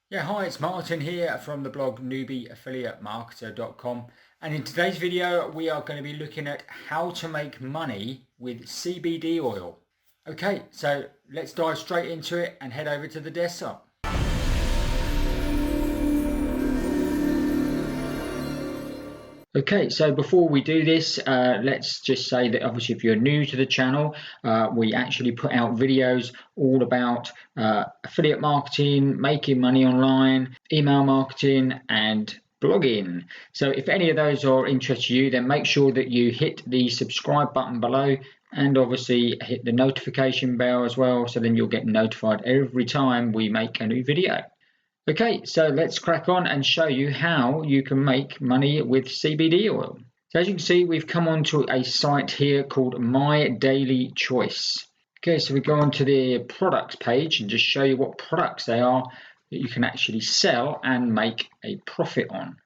Yeah, hi, it's Martin here from the blog newbieaffiliatemarketer.com, and in today's video we are going to be looking at how to make money with CBD oil. Okay, so let's dive straight into it and head over to the desktop. Okay, so before we do this, let's just say that obviously if you're new to the channel, we actually put out videos all about affiliate marketing, making money online, email marketing, and blogging. So if any of those are interest to you, then make sure that you hit the subscribe button below and obviously hit the notification bell as well, so then you'll get notified every time we make a new video. Okay, so let's crack on and show you how you can make money with CBD oil. So as you can see, we've come onto a site here called My Daily Choice. Okay, so we go onto the products page and just show you what products they are that you can actually sell and make a profit on.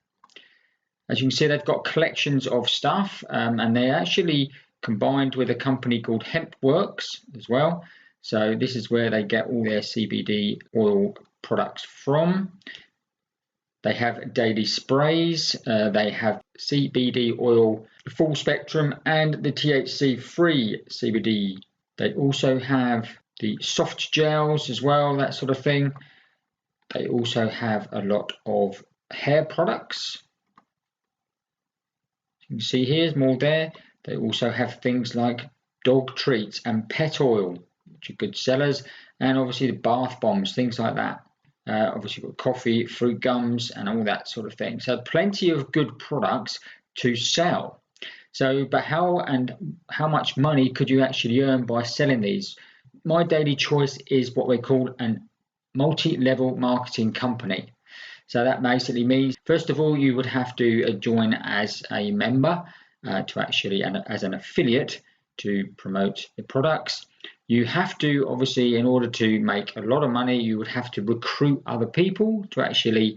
As you can see, they've got collections of stuff and they're actually combined with a company called HempWorks as well. So this is where they get all their CBD oil products from. They have daily sprays, they have CBD oil full spectrum and the THC free CBD. They also have the soft gels as well, that sort of thing. They also have a lot of hair products. You can see here's more there. They also have things like dog treats and pet oil, which are good sellers, and obviously the bath bombs, things like that. Obviously you've got coffee, fruit gums, and all that sort of thing. So plenty of good products to sell. So, but how much money could you actually earn by selling these? My Daily Choice is what we call a multi-level marketing company. So that basically means, first of all, you would have to join as a member to actually, as an affiliate, to promote the products. You have to, obviously, in order to make a lot of money, you would have to recruit other people to actually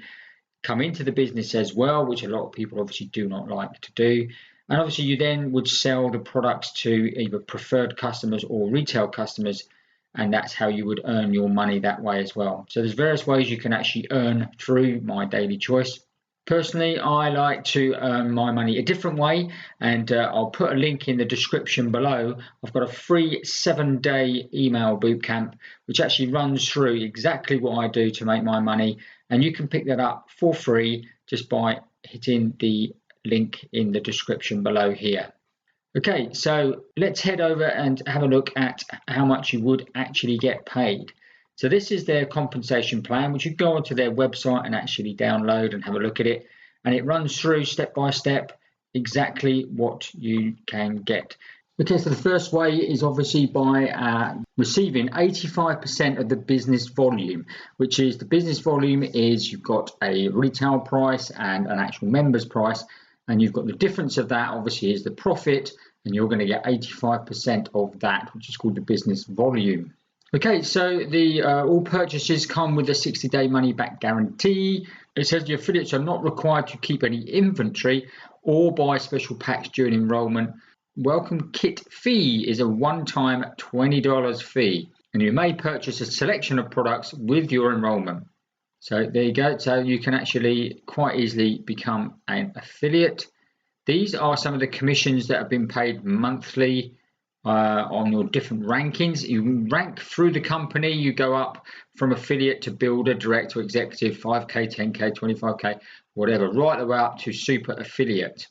come into the business as well, which a lot of people obviously do not like to do. And obviously you then would sell the products to either preferred customers or retail customers, and that's how you would earn your money that way as well. So there's various ways you can actually earn through My Daily Choice. Personally, I like to earn my money a different way, and I'll put a link in the description below. I've got a free 7-day email bootcamp, which actually runs through exactly what I do to make my money, and you can pick that up for free just by hitting the link in the description below here. Okay, so let's head over and have a look at how much you would actually get paid. So this is their compensation plan, which you go onto their website and actually download and have a look at it. And it runs through step by step exactly what you can get. Okay, so the first way is obviously by receiving 85% of the business volume, which is the business volume is you've got a retail price and an actual member's price. And you've got the difference of that obviously is the profit, and you're going to get 85% of that, which is called the business volume. Okay, so the all purchases come with a 60-day money back guarantee. It says the affiliates are not required to keep any inventory or buy special packs during enrollment. Welcome kit fee is a one-time $20 fee, and you may purchase a selection of products with your enrollment. So there you go. So you can actually quite easily become an affiliate. These are some of the commissions that have been paid monthly on your different rankings. You rank through the company. You go up from affiliate to builder, direct to executive, 5K, 10K, 25K, whatever, right the way up to super affiliate.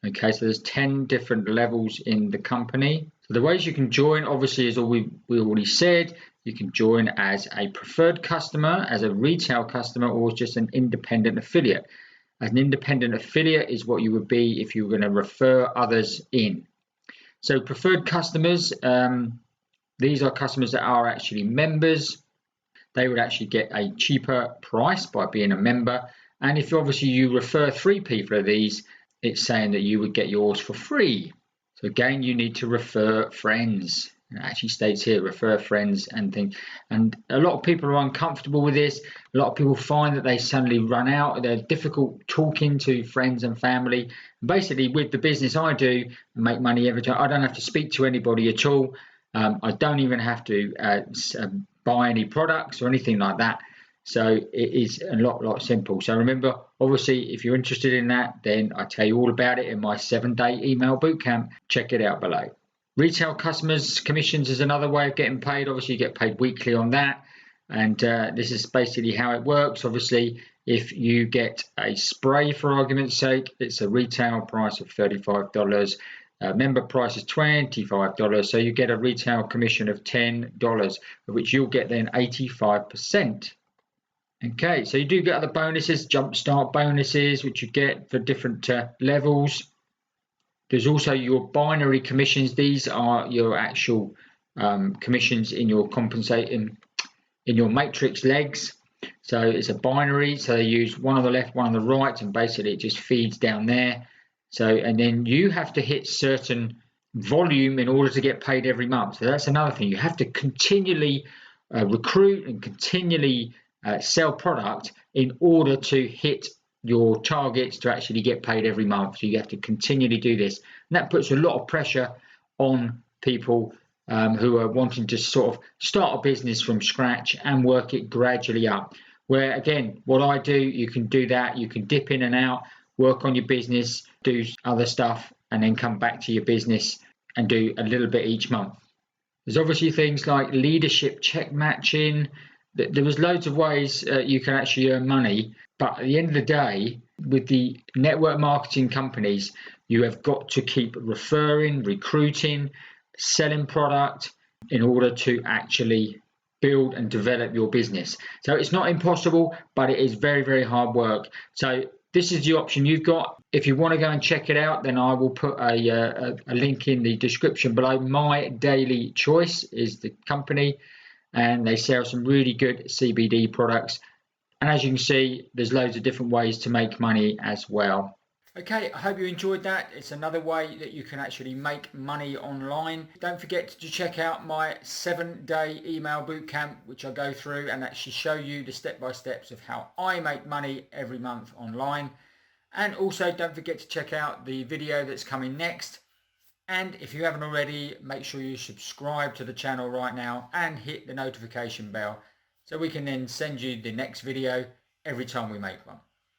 Okay, so there's 10 different levels in the company. So the ways you can join, obviously, is all we already said. You can join as a preferred customer, as a retail customer, or just an independent affiliate. As an independent affiliate is what you would be if you were going to refer others in. So preferred customers, these are customers that are actually members. They would actually get a cheaper price by being a member. And if obviously you refer 3 people of these, it's saying that you would get yours for free. So again, you need to refer friends. It actually states here, refer friends and things. And a lot of people are uncomfortable with this. A lot of people find that they suddenly run out. They're difficult talking to friends and family. Basically, with the business I do, I make money every time. I don't have to speak to anybody at all. I don't even have to buy any products or anything like that. So it is a lot simple. So remember, obviously, if you're interested in that, then I tell you all about it in my 7-day email bootcamp. Check it out below. Retail customers commissions is another way of getting paid. Obviously, you get paid weekly on that. And this is basically how it works. Obviously, if you get a spray, for argument's sake, it's a retail price of $35. Member price is $25. So you get a retail commission of $10, of which you'll get then 85%. Okay, so you do get other bonuses, jumpstart bonuses, which you get for different levels. There's also your binary commissions. These are your actual commissions in your compensating in your matrix legs. So it's a binary. So they use one on the left, one on the right, and basically it just feeds down there. So, and then you have to hit certain volume in order to get paid every month. So that's another thing. You have to continually recruit and continually sell product in order to hit your targets to actually get paid every month. So you have to continually do this. And that puts a lot of pressure on people who are wanting to sort of start a business from scratch and work it gradually up. Where again, what I do, you can do that. You can dip in and out, work on your business, do other stuff, and then come back to your business and do a little bit each month. There's obviously things like leadership check matching. There was loads of ways you can actually earn money. But at the end of the day, with the network marketing companies, you have got to keep referring, recruiting, selling product in order to actually build and develop your business. So it's not impossible, but it is very hard work. So this is the option you've got. If you want to go and check it out, then I will put a link in the description below. My Daily Choice is the company, and they sell some really good CBD products. And as you can see, there's loads of different ways to make money as well. Okay, I hope you enjoyed that. It's another way that you can actually make money online. Don't forget to check out my 7-day email bootcamp, which I go through and actually show you the step-by-steps of how I make money every month online. And also don't forget to check out the video that's coming next. And if you haven't already, make sure you subscribe to the channel right now and hit the notification bell so we can then send you the next video every time we make one.